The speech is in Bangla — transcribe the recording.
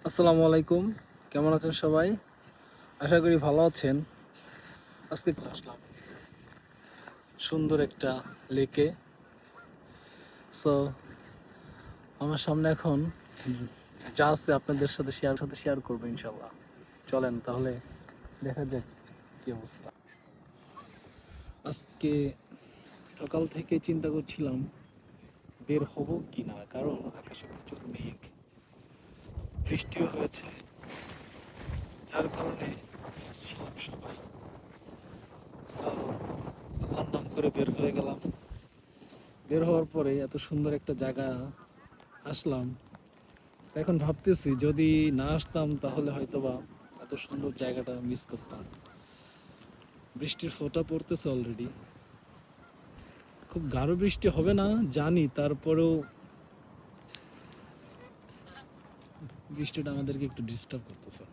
আসসালামু আলাইকুম, কেমন আছেন সবাই? আশা করি ভালো আছেন। আজকে আসলাম সুন্দর একটা লেকে। সো আমার সামনে এখন যা আছে আপনাদের সাথে শেয়ার করবো ইনশাল্লাহ। চলেন তাহলে দেখা যাক কি অবস্থা। আজকে সকাল থেকে চিন্তা করছিলাম বের হব কি না, কারণ আকাশে প্রচুর মেঘ, বৃষ্টিও হয়েছে, যার কারণে ছিলাম সবাই। সো আল্লাহর নাম করে বের হয়ে গেলাম। বের হওয়ার পরে এত সুন্দর একটা জায়গা আসলাম। এখন ভাবতেছি যদি না আসতাম তাহলে হয়তোবা এত সুন্দর জায়গাটা মিস করতাম। বৃষ্টির ফোঁটা পড়তেছে অলরেডি। খুব গাঢ় বৃষ্টি হবে না জানি, তারপরেও বৃষ্টিটা আমাদেরকে একটু ডিস্টার্ব করতেছে।